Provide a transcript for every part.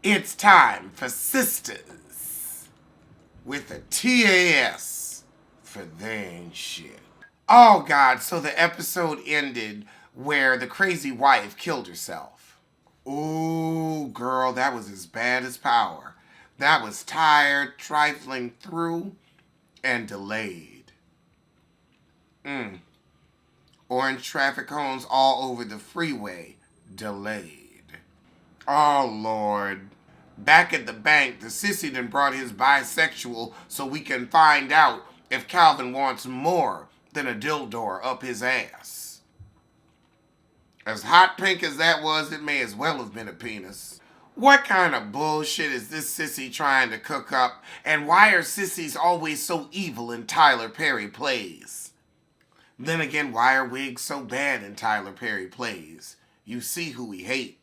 It's time for Sistas with a TAS for they ain't shit. Oh God, so the episode ended where the crazy wife killed herself. Ooh, girl, that was as bad as power. That was tired, trifling through, and delayed. Orange traffic cones all over the freeway. Delayed. Oh, Lord. Back at the bank, the sissy done brought his bisexual so we can find out if Calvin wants more than a dildo up his ass. As hot pink as that was, it may as well have been a penis. What kind of bullshit is this sissy trying to cook up, and why are sissies always so evil in Tyler Perry plays? Then again, why are wigs so bad in Tyler Perry plays? You see who we hate.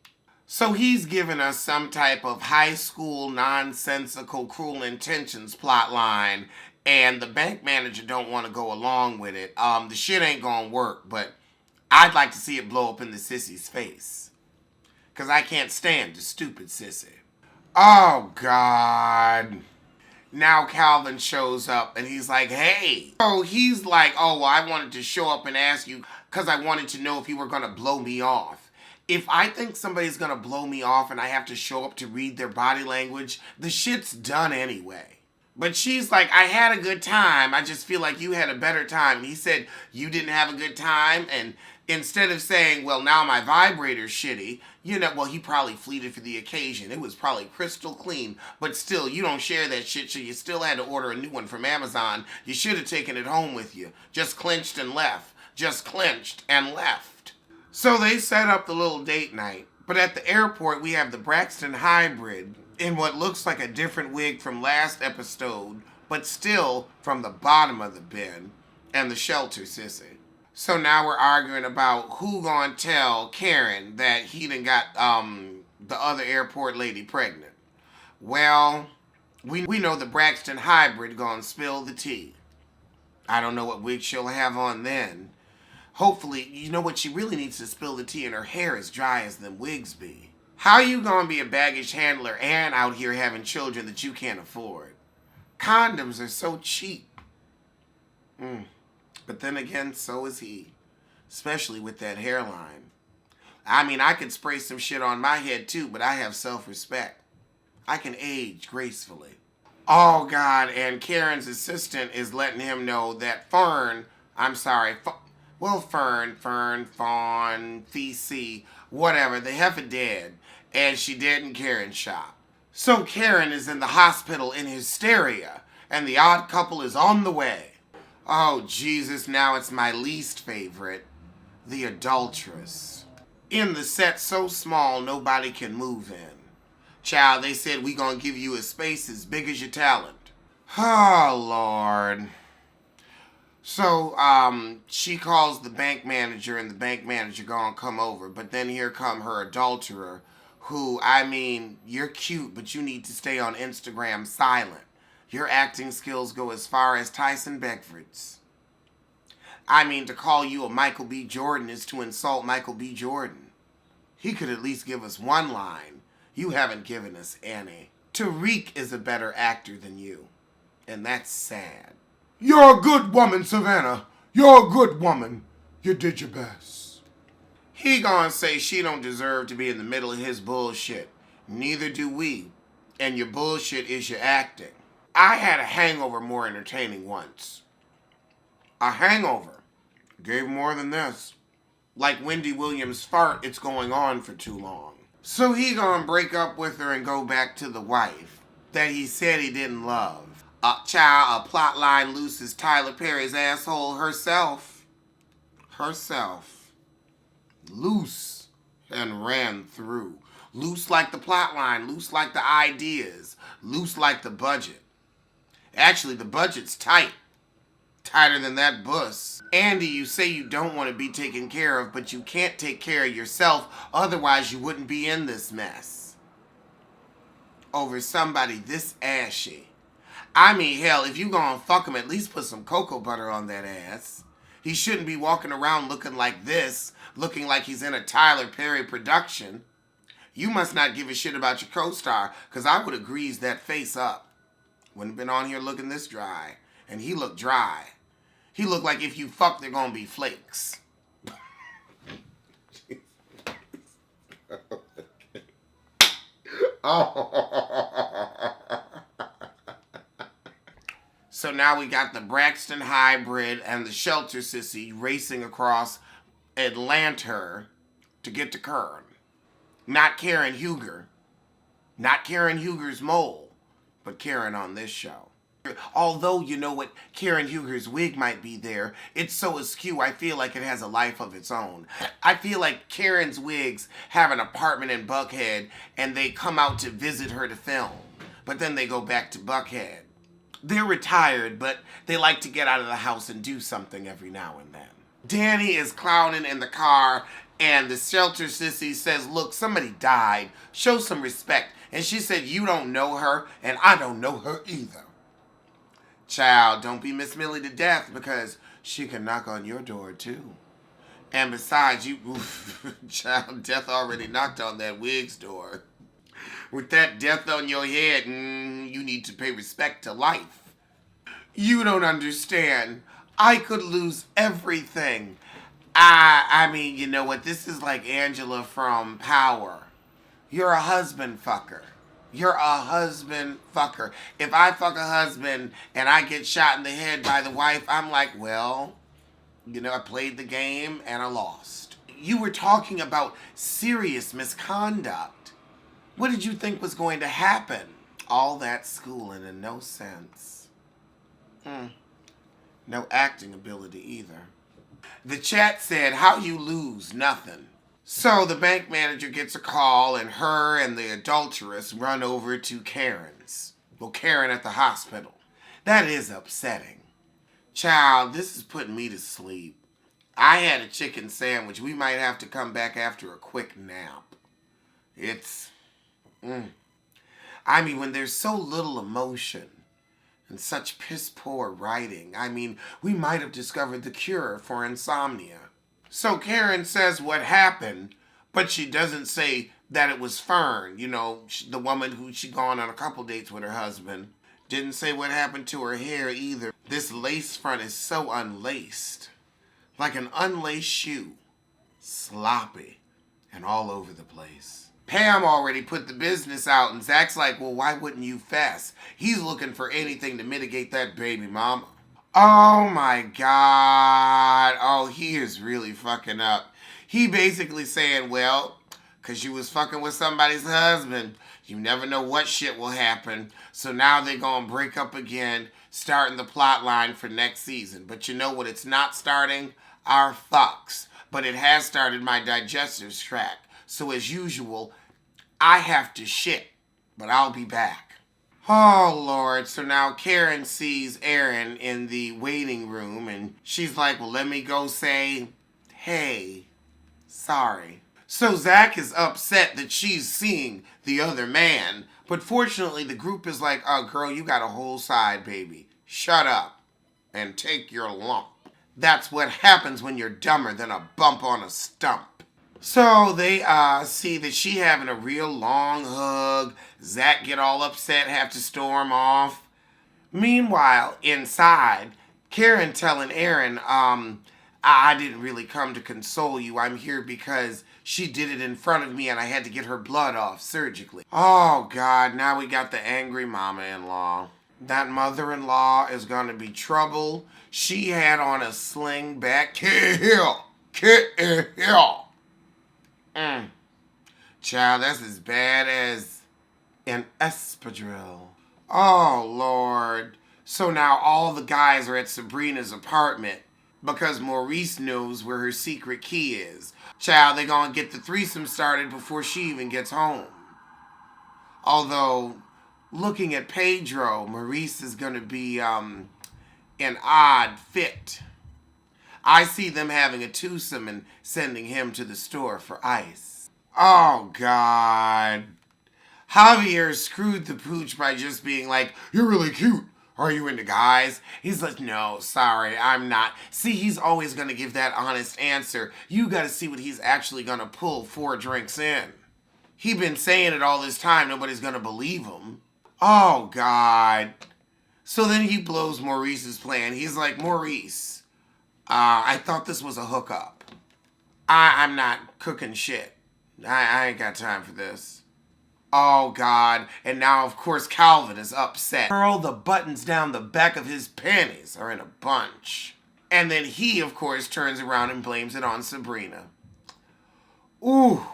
So he's given us some type of high school nonsensical cruel intentions plot line, and the bank manager don't want to go along with it. The shit ain't gonna work, but I'd like to see it blow up in the sissy's face. Because I can't stand the stupid sissy. Oh, God. Now Calvin shows up and he's like, hey. Oh, he's like, oh, well, I wanted to show up and ask you because I wanted to know if you were going to blow me off. If I think somebody's going to blow me off and I have to show up to read their body language, the shit's done anyway. But she's like, I had a good time. I just feel like you had a better time. And he said, you didn't have a good time? And instead of saying, well, now my vibrator's shitty, well, he probably fleeted for the occasion. It was probably crystal clean. But still, you don't share that shit, so you still had to order a new one from Amazon. You should have taken it home with you. Just clenched and left. Just clenched and left. So they set up the little date night. But at the airport, we have the Braxton hybrid in what looks like a different wig from last episode, but still from the bottom of the bin, and the shelter sissy. So now we're arguing about who gonna tell Karen that he done got the other airport lady pregnant. Well, we know the Braxton hybrid gonna spill the tea. I don't know what wig she'll have on then. Hopefully, you know what, she really needs to spill the tea and her hair as dry as them wigs be. How you gonna be a baggage handler and out here having children that you can't afford? Condoms are so cheap. But then again, so is he. Especially with that hairline. I mean, I could spray some shit on my head too, but I have self-respect. I can age gracefully. Oh, God, and Karen's assistant is letting him know that Fern, Fawn, Fee, whatever, the heifer dead, and she dead in Karen's shop. So Karen is in the hospital in hysteria, and the odd couple is on the way. Oh, Jesus, now it's my least favorite, the adulteress. In the set so small, nobody can move in. Child, they said we gonna give you a space as big as your talent. Oh, Lord. So, she calls the bank manager, and the bank manager gonna come over. But then here come her adulterer, who, you're cute, but you need to stay on Instagram silent. Your acting skills go as far as Tyson Beckford's. To call you a Michael B. Jordan is to insult Michael B. Jordan. He could at least give us one line. You haven't given us any. Tariq is a better actor than you. And that's sad. You're a good woman, Savannah. You're a good woman. You did your best. He gonna say she don't deserve to be in the middle of his bullshit. Neither do we. And your bullshit is your acting. I had a hangover more entertaining once. A hangover. Gave more than this. Like Wendy Williams' fart, it's going on for too long. So he gonna break up with her and go back to the wife that he said he didn't love. A plot line loose as Tyler Perry's asshole herself. Loose and ran through. Loose like the plot line, loose like the ideas, loose like the budget. Actually, the budget's tight. Tighter than that bus. Andy, you say you don't want to be taken care of, but you can't take care of yourself, otherwise you wouldn't be in this mess. Over somebody this ashy. Hell, if you gonna fuck him, at least put some cocoa butter on that ass. He shouldn't be walking around looking like this, looking like he's in a Tyler Perry production. You must not give a shit about your co-star, because I would have greased that face up. Wouldn't have been on here looking this dry. And he looked dry. He looked like if you fuck, they're going to be flakes. So now we got the Braxton Hybrid and the Shelter Sissy racing across Atlanta to get to Kern. Not Karen Huger. Not Karen Huger's mole, but Karen on this show. Although, you know what, Karen Huger's wig might be there, it's so askew, I feel like it has a life of its own. I feel like Karen's wigs have an apartment in Buckhead, and they come out to visit her to film. But then they go back to Buckhead. They're retired, but they like to get out of the house and do something every now and then. Danny is clowning in the car, and the Shelter Sissy says, look, somebody died. Show some respect. And she said, you don't know her, and I don't know her either. Child, don't be Miss Millie to death, because she can knock on your door, too. And besides, child, death already knocked on that wig's door. With that death on your head, you need to pay respect to life. You don't understand. I could lose everything. I mean, you know what? This is like Angela from Power. You're a husband fucker. You're a husband fucker. If I fuck a husband and I get shot in the head by the wife, I'm like, well, you know, I played the game and I lost. You were talking about serious misconduct. What did you think was going to happen? All that schooling and no sense. No acting ability either. The chat said, how you lose? Nothing. So the bank manager gets a call, and her and the adulteress run over to Karen's. Well, Karen at the hospital. That is upsetting. Child, this is putting me to sleep. I had a chicken sandwich. We might have to come back after a quick nap. It's... I mean, when there's so little emotion and such piss-poor writing, I mean, we might have discovered the cure for insomnia. So Karen says what happened, but she doesn't say that it was Fern, you know, the woman who she'd gone on a couple dates with her husband. Didn't say what happened to her hair either. This lace front is so unlaced. Like an unlaced shoe. Sloppy and all over the place. Pam already put the business out, and Zach's like, well, why wouldn't you fast? He's looking for anything to mitigate that baby mama. Oh my God. Oh, he is really fucking up. He basically saying, well, because you was fucking with somebody's husband, you never know what shit will happen. So now they're going to break up again, starting the plot line for next season. But you know what it's not starting? Our fucks. But it has started my digestive tract. So as usual, I have to shit. But I'll be back. Oh, Lord. So now Karen sees Aaron in the waiting room, and she's like, well, let me go say, hey, sorry. So Zach is upset that she's seeing the other man, but fortunately the group is like, oh, girl, you got a whole side, baby. Shut up and take your lump. That's what happens when you're dumber than a bump on a stump. So they see that she having a real long hug. Zach get all upset, have to storm off. Meanwhile, inside, Karen telling Aaron, I didn't really come to console you. I'm here because she did it in front of me and I had to get her blood off surgically. Oh, God, now we got the angry mama-in-law. That mother-in-law is going to be trouble. She had on a sling back. Kill! Child, that's as bad as an espadrille. Oh, Lord. So now all the guys are at Sabrina's apartment because Maurice knows where her secret key is. Child, they're going to get the threesome started before she even gets home. Although, looking at Pedro, Maurice is going to be an odd fit. I see them having a twosome and sending him to the store for ice. Oh, God. Javier screwed the pooch by just being like, you're really cute. Are you into guys? He's like, no, sorry, I'm not. See, he's always going to give that honest answer. You got to see what he's actually going to pull 4 drinks in. He been saying it all this time. Nobody's gonna believe him. Oh, God. So then he blows Maurice's plan. He's like, Maurice, I thought this was a hookup. I'm not cooking shit. I ain't got time for this. Oh, God. And now, of course, Calvin is upset. All the buttons down the back of his panties are in a bunch. And then he, of course, turns around and blames it on Sabrina. Ooh.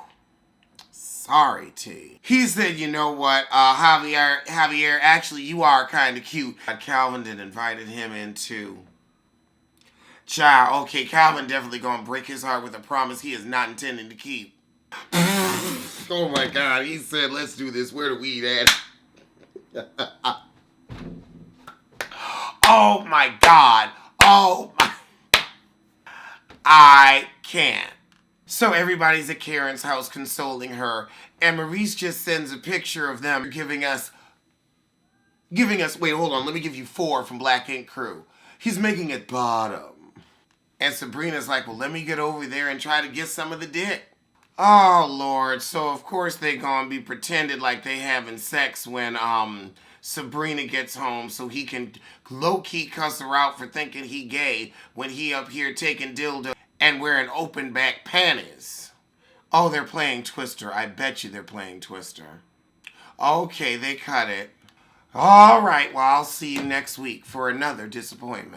Sorry, T. He said, you know what, Javier, actually, you are kind of cute. Calvin then invited him into... Child, okay, Calvin definitely gonna break his heart with a promise he is not intending to keep. Oh my God, he said, let's do this. Where the weed at? Oh my God. Oh my... I can't. So everybody's at Karen's house consoling her, and Maurice just sends a picture of them giving us, wait, hold on, let me give you 4 from Black Ink Crew. He's making it bottom. And Sabrina's like, well, let me get over there and try to get some of the dick. Oh, Lord. So, of course, they gonna be pretended like they having sex when, Sabrina gets home so he can low-key cuss her out for thinking he gay when he up here taking dildo and wearing open back panties. Oh, they're playing Twister. I bet you they're playing Twister. Okay, they cut it. All right, well, I'll see you next week for another disappointment.